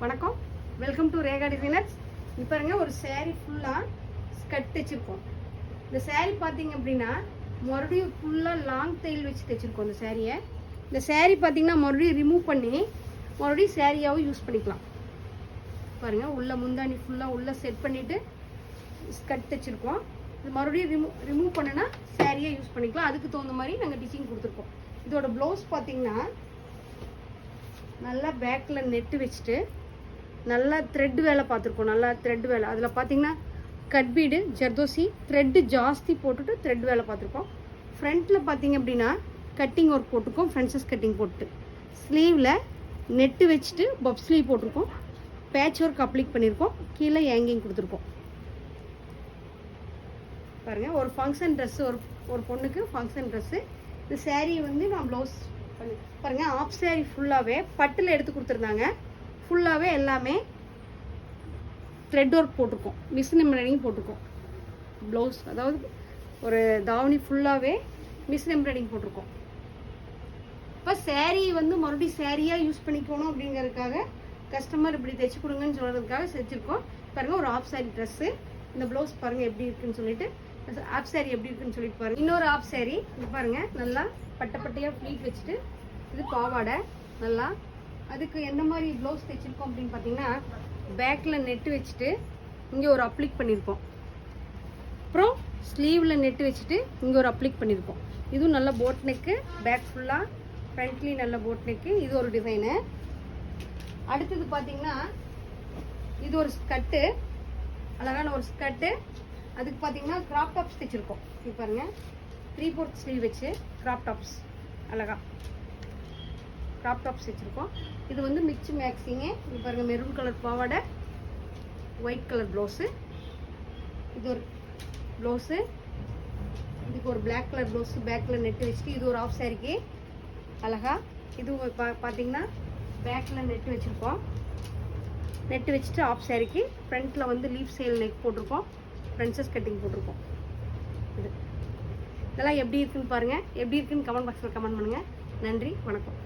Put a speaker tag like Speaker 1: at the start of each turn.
Speaker 1: வணக்கம், welcome to Rekha designers. இப்போ பாருங்க, ஒரு saree ஃபுல்லாக ஸ்கட் தைச்சிருக்கோம். இந்த saree பார்த்தீங்க அப்படின்னா மறுபடியும் ஃபுல்லாக லாங் தையல் வச்சு தைச்சிருக்கோம். இந்த சாரியை பார்த்தீங்கன்னா மறுபடியும் ரிமூவ் பண்ணி மறுபடியும் சாரியாகவும் யூஸ் பண்ணிக்கலாம். பாருங்கள், உள்ள முந்தானி ஃபுல்லாக உள்ளே செட் பண்ணிவிட்டு ஸ்கட் தைச்சிருக்கோம். இது மறுபடியும் ரிமூவ் பண்ணினா சாரியை யூஸ் பண்ணிக்கலாம். அதுக்கு தகுந்த மாதிரி நாங்கள் டிசைன் கொடுத்துருக்கோம். இதோட ப்ளவுஸ் பார்த்தீங்கன்னா நல்லா பேக்கில் நெட்டு வச்சுட்டு நல்லா த்ரெட் வேலை பார்த்துருக்கோம். நல்லா த்ரெட் வேலை, அதில் பார்த்தீங்கன்னா கட் பீடு ஜர்தோசி த்ரெட்டு ஜாஸ்தி போட்டுட்டு த்ரெட் வேலை பார்த்துருக்கோம். ஃப்ரண்ட்டில் பார்த்தீங்க அப்படின்னா கட்டிங் ஒர்க் போட்டிருக்கோம். ஃப்ரென்சஸ் கட்டிங் போட்டு ஸ்லீவில் நெட்டு வச்சுட்டு பப் ஸ்லீவ் போட்டிருக்கோம். பேட்ச் ஒர்க் அப்ளிக் பண்ணியிருக்கோம். கீழே ஹேங்கிங் கொடுத்துருக்கோம். பாருங்கள், ஒரு ஃபங்க்ஷன் ட்ரெஸ்ஸு, ஒரு பொண்ணுக்கு ஃபங்க்ஷன் ட்ரெஸ்ஸு. இந்த சேரீ வந்து நான் ப்ளவுஸ் பண்ணி பாருங்கள். ஆஃப் சேரீ ஃபுல்லாகவே பட்டில் எடுத்து கொடுத்துருந்தாங்க. ஃபுல்லாகவே எல்லாமே த்ரெட் ஒர்க் போட்டிருக்கோம். மிஷின் எம்ப்ராய்டிங் போட்டிருக்கோம். ப்ளவுஸ் அதாவது ஒரு தாவணி ஃபுல்லாகவே மிஷின் எம்ப்ராய்டிங் போட்டிருக்கோம். இப்போ சேரீ வந்து மறுபடியும் சேரீயாக யூஸ் பண்ணிக்கணும் அப்படிங்கிறதுக்காக கஸ்டமர் இப்படி தைச்சி கொடுங்கன்னு சொல்கிறதுக்காக செஞ்சுருக்கோம். பாருங்கள், ஒரு ஆஃப் சேரீ ட்ரெஸ்ஸு. இந்த ப்ளவுஸ் பாருங்கள் எப்படி இருக்குன்னு சொல்லிட்டு, ஆஃப் சேரீ எப்படி இருக்குன்னு சொல்லிட்டு பாருங்கள். இன்னொரு ஆஃப் சேரீ இது பாருங்கள், நல்லா பட்டையாக ஃப்ளீட் வச்சுட்டு இது பாவாடை. நல்லா அதுக்கு எந்த மாதிரி ப்ளவுஸ் தைச்சிருக்கோம் அப்படின்னு பார்த்தீங்கன்னா பேக்கில் நெட்டு வச்சுட்டு இங்கே ஒரு அப்ளிக் பண்ணியிருக்கோம். அப்புறம் ஸ்லீவில் நெட்டு வச்சுட்டு இங்கே ஒரு அப்ளிக் பண்ணியிருக்கோம். இதுவும் நல்ல போட் நெக்கு, பேக் ஃபுல்லாக ஃப்ரண்ட்லேயும் நல்ல போட் நெக்கு. இது ஒரு டிசைனு. அடுத்தது பார்த்தீங்கன்னா இது ஒரு ஸ்கர்ட்டு, அழகான ஒரு ஸ்கர்ட்டு. அதுக்கு பார்த்தீங்கன்னா கிராப் டாப்ஸ் தைச்சிருக்கோம். இது பாருங்கள், 3/4 ஸ்லீவ் வச்சு கிராப் டாப்ஸ், அழகா கிராப் டாப்ஸ் வச்சுருக்கோம். இது வந்து மிக்ஸ் மேக்ஸிங்கு. இது பாருங்கள், மெரூன் கலர் பாவாடை, ஒயிட் கலர் ப்ளவுஸு. இது ஒரு ப்ளவுஸு. இதுக்கு ஒரு பிளாக் கலர் ப்ளவுஸு பேக்கில் நெட்டு வச்சுட்டு இது ஒரு ஆஃப் சாரிக்கு அழகா. இது பார்த்தீங்கன்னா பேக்கில் நெட்டு வச்சுருக்கோம். நெட்டு வச்சுட்டு ஆஃப் சாரிக்கு ஃப்ரண்ட்டில் வந்து லீஃப் சேல் நெக் போட்டிருக்கோம். ஃப்ரென்சஸ் கட்டிங் போட்டிருக்கோம். இதெல்லாம் எப்படி இருக்குன்னு பாருங்கள். எப்படி இருக்குன்னு கமெண்ட் பாக்ஸில் கமெண்ட் பண்ணுங்கள். நன்றி, வணக்கம்.